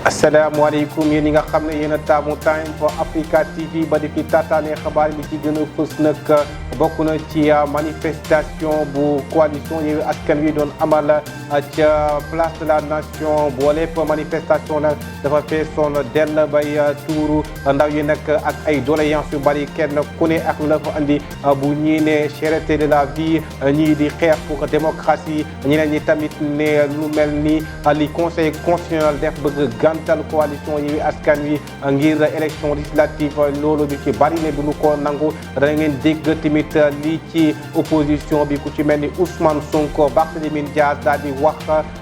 asalaamaaleykum yéen ñi nga xam ne yéen a taamu Time for Africa TV ba di fi taataane xabaar bi ci gën a fës nag bokk na ci manifestation bu coalition Yewwi Askan Wi doon amal ca place de la nation bu lépp manifestation nag dafa feesoon dell bay tuuru ndaw yi nag ak ay doléances yu bari kenn ku ne ak lu la fa andi bu ñii ne cherté de la vie ñii di xeex pour démocratie ñeneen ñi tamit ne lu mel ni li conseil constitutionnel def bëgg gàntal coalition Yewwi Askan Wi ngir élection législative loolu ñu ci bari ne duñu ko nangu dana ngeen dégg tamit lii ci opposition bi ku ci mel ni Ousmane Sonko Barthélémy Dias daal di wax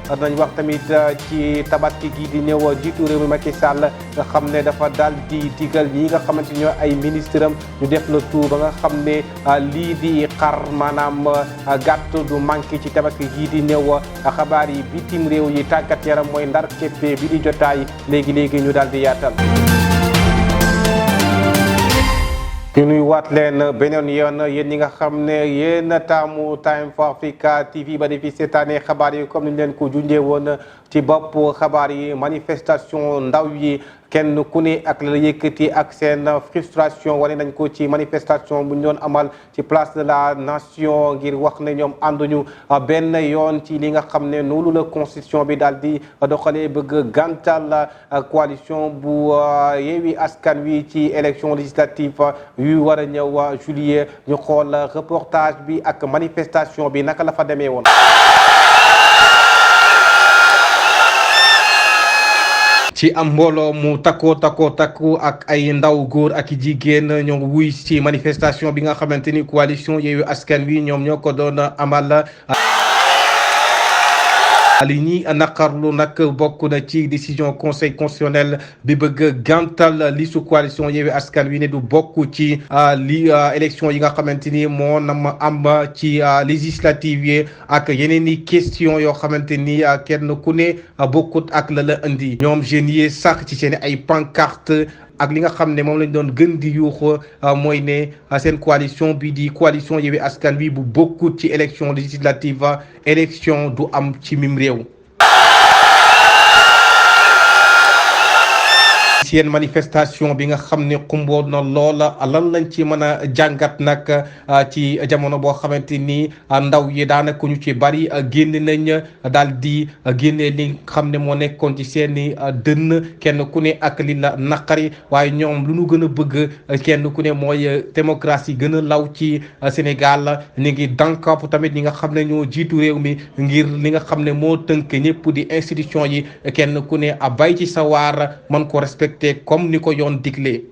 danañ wax tamit ci tabaski gi di ñëw jiitu réew mi Macky Sall nga xam ne dafa daal di digal yi nga xamante ñoo ay ministre am ñu def le tout ba nga xam ne lii di xar maanaam gàtt du manqué ci tabaski gi di ñëw xabaar yi bitim réew yi tàggat yaram mooy ndar képpe bi di jotaay léegi ñu daal di yaatal. ñu nuy waat leen beneen yoon yéen ñi nga xam ne yéen taamu Time for Africa TV ba di fi seetaane xabaar yi comme ni ñu leen ko junjee woon ci bopp xabaar yi manifestation ndaw yi kenn ku ne ak la yëkkati ak seen frustration wane nañ ko ci manifestation bu ñu doon amal ci place de la nation ngir wax ne ñoom ànduñu benn yoon ci li nga xam ne noonu la constitution bi daal di doxalee bëgg gàntal coalition bu Yewwi Askan Wi ci élection législative yu war a ñëw juillet ñu xool reportage bi ak manifestation bi naka la fa demee woon. ci am mbooloo mu takku ak ay ndaw góor ak jigéen ñoo wuy ci manifestation bi nga xamante ni coalition Yewwi Askan Wi ñoom ñoo ko doon amal. li ñi naqarlu nag bokk na ci décision conseil constitutionnel bi bëgg gàntal li su coalition Yewwi Askan Wi ne du bokk ci li élection yi nga xamante ni moo nam am ci législative yi ak yeneen i question yoo xamante ni kenn ku ne bokkut ak la indi ñoom jeunes yi sax ci seen ay pancarte ak li nga xam ne moom lañ doon gën di yuuxu mooy ne seen coalition bi di coalition Yewwi Askan Wi bu bokkut ci élection législative élection du am ci mim réew. ci yenn manifestation bi nga xam ne xumboon na loola lan lañ ci mën a jàngat nag ci jamono boo xamante ni ndaw yi daanaka ñu ci bari génn nañ daal di génne li xam ne moo nekkoon ci seeni dënn kenn ku ne ak li la naqari waaye ñoom lu ñu gën a bëgg kenn ku ne mooy démocratie gën a law ci Sénégal ñu ngi dànkap tamit ñi nga xam ne ñoo jiitu réew mi ngir li nga xam ne moo tënk ñëpp di institution yi kenn ku ne a bay ci sa waar man ko respecté comme ni ko yoon digle.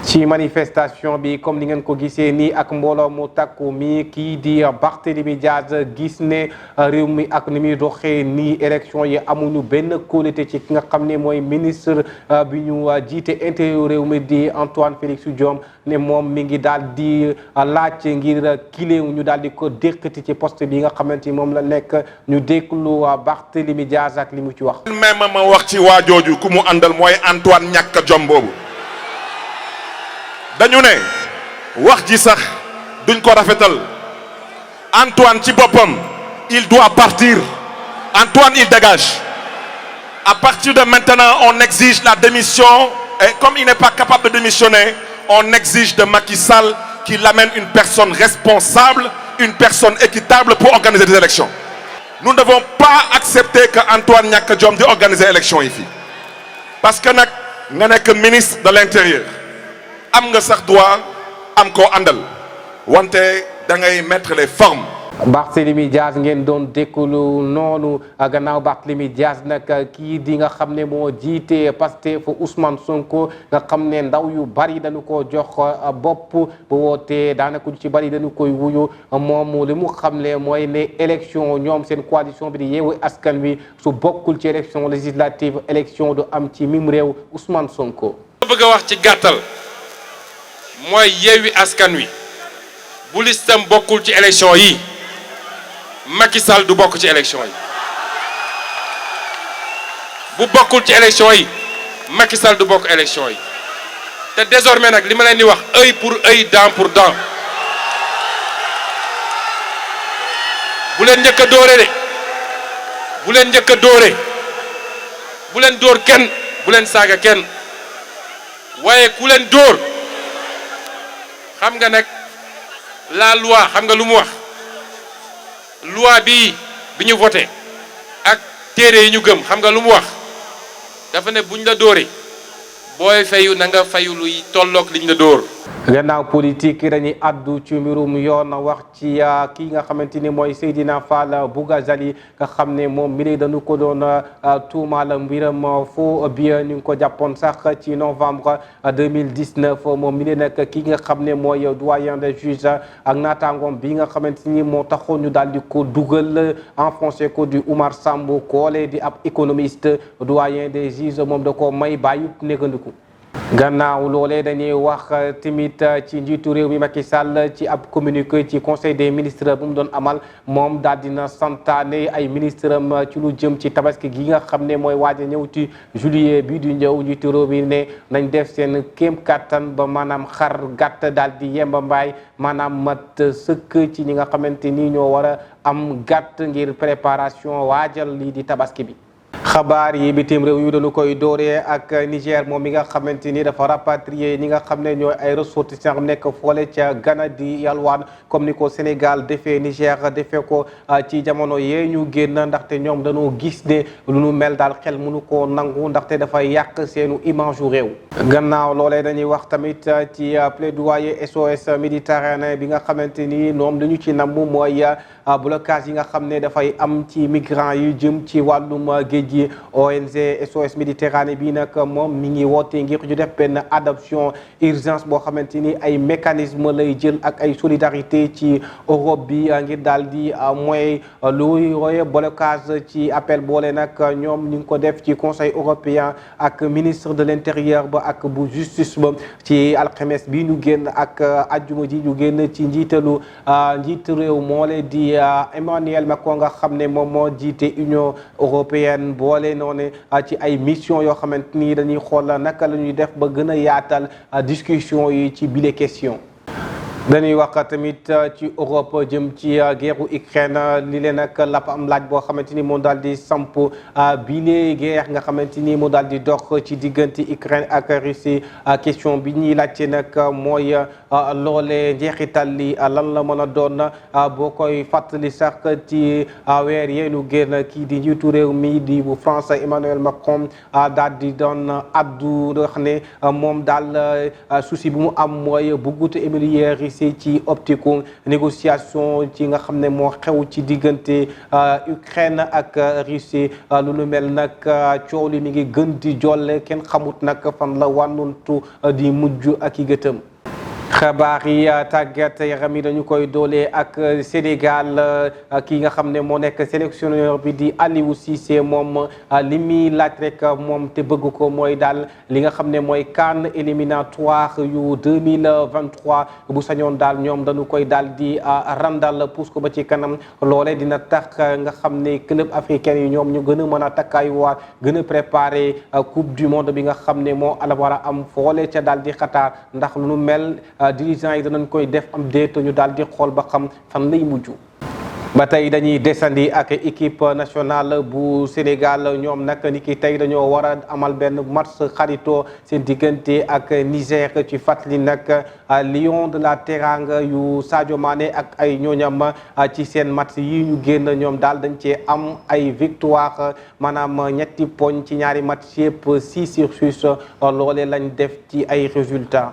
ci manifestation bi comme ni ngeen ko gisee nii ak mbooloo mu takku mi kii di Barthélémy Dias gis ne réew mi ak ni muy doxee nii élection yi amuñu benn kóolute ci ki nga xam ne mooy ministre bi ñu jiite intérieur réew mi di Antoine Félix Diome ne moom mi ngi daal di laaj ngir kiléew ñu daal di ko dékkati ci poste bi nga xamante ni moom la nekk ñu déglu Barthélémy Dias ak li mu ci wax. même ma wax ci waa jooju ku mu àndal mooy Antoine ñàkk jom boobu. dañu ne wax ji sax duñ ko rafetal Antoine ci boppam il doit partir Antoine il dégage à partir de maintenant on exige la démission et comme il n'est pas capable de démissionner on exige de Macky Sall qu'il amène une personne responsable une personne équitable pour organiser des élections nous ne devons pas accepter que Antoine ñàkk jom di organiser élections yi fii parce que nag nga nekk ministre de l'intérieur am nga sax droit am koo àndal wante da ngay mettre les formes. Barthélémy Dias ngeen doon dékkulu noonu gannaaw Barthélémy Dias nag kii di nga xam ne moo jiite Pastef Ousmane Sonko nga xam ne ndaw yu bari dañu ko jox bopp bu wootee daanaka ci bari dañu koy wuyu moom li mu xamle mooy ne élection ñoom seen coalition bi di Yewwi Askan Wi su bokkul ci élection législative élection du am ci mim réew Ousmane Sonko. bëgg a wax ci gàttal. mooy Yewwi Askan Wi bu listam bokkul ci élection yi Macky Sall du bokk ci élection yi bu bokkul ci élection yi Macky Sall du bokk élection yi te désormais nag li ma leen di wax œil pour œil dent pour dent bu leen njëkk a dóore de bu leen njëkk a dóore bu leen dóor kenn bu leen saaga kenn waaye ku leen dóor xam nga nag la loi xam nga lu mu wax loi bi ñu voté ak téere yi ñu gëm xam nga lu mu wax dafa ne buñ la dóoree booy fayu na nga fayu luy tolloog liñ la dóor. gannaaw politique dañuy addu ci mbirum yoon wax ci kii nga xamante ni mooy Seydina Fall Bougazelli nga xam ne moom mi dañu ko doon tuumaal mbiram faux bien ñu ngi ko jàppoon sax ci novembre 2019 moom mi nag kii nga xam ne mooy doyen des juges ak naataangoom bi nga xamante ni moo taxoon ñu daal di ko dugal enfoncé ko di Oumar Sambou Koole di ab économiste doyen des juges moom da ko may bàyyut négandiku. gannaaw loolee dañuy wax tamit ci njiitu réew mi Macky Sall ci ab communiqué ci conseil des ministres bu mu doon amal moom daal dina santaane ay ministre am ci lu jëm ci tabaski gi nga xam ne mooy waaj a ñëw ci juillet bi du ñëw njiitu réew mi ne nañ def seen kéem kattan ba maanaam xar gàtt daal di yemba mbaay maanaam mat sëkk ci ñi nga xamante ni ñoo war a am gàtt ngir préparation waajal lii di tabaski bi. xabaar yi bitim réew yu dañu koy dooree ak Niger moom mi nga xamante ni dafa rapatrier ñi nga xam ne ñooy ay ressortissants nekk foole ca Ghana di yalwaan comme ni ko Sénégal defee Niger defee ko ci jamono yee ñu génn ndaxte ñoom dañoo gis ne lu nu mel daal xel mënu koo nangu ndaxte dafay yàq seenu image yu réew. gannaaw loolee dañuy wax tamit ci plaidoyer SOS Méditerranée bi nga xamante ni ñoom dañu ci namm mooy blocage yi nga xam ne dafay am ci migrants yu jëm ci wàllum géej gi ONG SOS Méditerranée bi nag moom mi ngi woote ngir ñu def benn adoption urgence boo xamante ni ay mécanisme lay jël ak ay solidarité ci Europe bi ngir daal di mooy luy roye blocage ci appel boole nag ñoom ñu ngi ko def ci conseil européen ak ministre de l'intérieur ba ak bu justice ba ci alxames bi ñu génn ak ajjuma ji ñu génn ci njiitalu njiitu réew moo leen di Emmanuel Macron nga xam ne moom moo jiite Union européenne boole noonu ci ay mission yoo xamante ni dañuy xool naka la ñuy def ba gën a yaatal discussion yi ci bile question. dañuy wax tamit ci Europe jëm ci guerru Ukraine li leen nag la am laaj boo xamante ni moo daal di samp bile guerre nga xamante ni moo daal di dox ci diggante Ukraine ak Russie question bi ñuy laajte nag mooy loole njeexital li lan la mën a doon boo koy fàttali sax ci weer yeenu génn kii di njiitu réew mi di bu France Emmanuel Macron daal di doon addu wax ne moom daal souci bu mu am mooy buggut humilier ci optiku négociation ci nga xam ne moo xew ci diggante Ukraine ak Russie lu nu mel nag coow li mi ngi gën di jolle kenn xamut nag fan la wànnuntu di mujj ak i gëtëm. xabaar yi tàggat yaram yi dañu koy doole ak Sénégal ki nga xam ne moo nekk sélectionneur bi di Aliou Cissé moom li muy laaj rek moom te bëgg ko mooy daal li nga xam ne mooy CAN éliminatoire yu 2023 bu sañoon daal ñoom dañu koy daal di randal pousse ko ba ci kanam loole dina tax nga xam ne club africain yi ñoom ñu gën a mën a takkaayuwaat gën a préparer coupe du monde bi nga xam ne moo ala war a am foole ca daal di Qatar ndax lu nu mel dirigeants yi danañ koy def am déet ñu daal di xool ba xam fan lay mujj. ba tey dañuy desandi ak équipe nationale bu Sénégal ñoom nag ni ki tey dañoo war a amal benn match xarito seen diggante ak Niger ci fàttali nag Lion de la Teranga yu Sadio Mané ak ay ñooñam ci seen match yi ñu génn ñoom daal dañ cee am ay victoire maanaam ñetti poñ ci ñaari match yëpp 6/6 loolee lañ def ci ay résultats.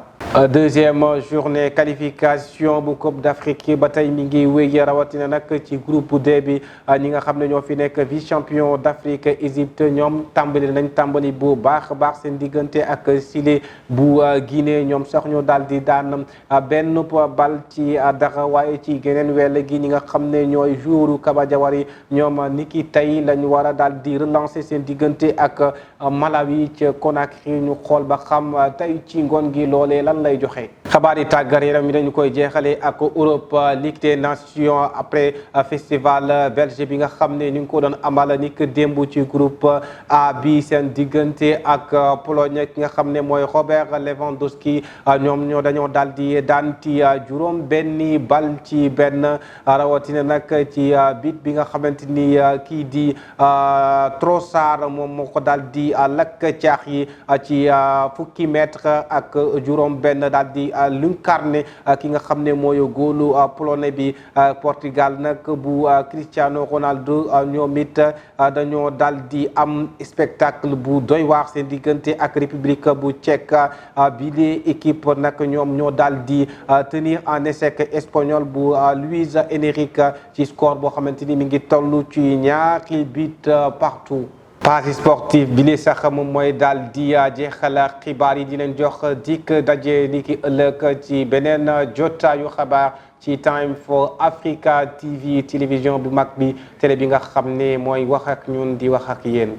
Deuxième journée qualification bu Coupe d'Afrique ba tey mi ngi wéy rawatina nag ci groupe D bi ñi nga xam ne ñoo fi nekk vice champion d'Afrique Égypte ñoom tàmbali bu baax a baax seen diggante ak Chili bu Guinée ñoom sax ñoo daal di daan benn bal ci dara waaye ci geneen wàll gi ñi nga xam ne ñooy joueur Kaba Diawara ñoom niki tey lañu war a daal di relancer seen diggante ak Malawi ca Conakry ñu xool ba xam tey ci ngoon gi loolee lan lay joxe. xabaar yi tàggat yaram mi dañu koy jeexale ak Europe Ligue des Nations après festival belge bi nga xam ne ñu ngi ko doon amal ni que démb ci groupe A bi seen diggante ak Pologne ki nga xam ne mooy Robert Lewandowski ñoom dañoo daal di daan ci juróom benni bal ci benn rawatina nag ci bit bi nga xamante ni kii di Trossard moom moo ko daal di lakk caax yi ci fukki mètre ak juróom benn daal di l'incarné ki nga xam ne mooy góolu polonais bi Portugal nag bu Cristiano Ronaldo ñoom it dañoo daal di am spectacle bu doy waar seen diggante ak République bu Tchèque bi les équipe nag ñoom ñoo daal di tenir en échec espagnol bu Luis Enrique ci score boo xamante ni mi ngi toll ci ñaari but partout. Paris sportif bi li sax moom mooy daal di jeexal xibaar yi dinañ jox dikk daje ni ki ëllëg ci beneen jotaayu xabaar ci Time for Africa TV télévision bu mag bi télé bi nga xam ne mooy wax ak ñun di wax ak yéen.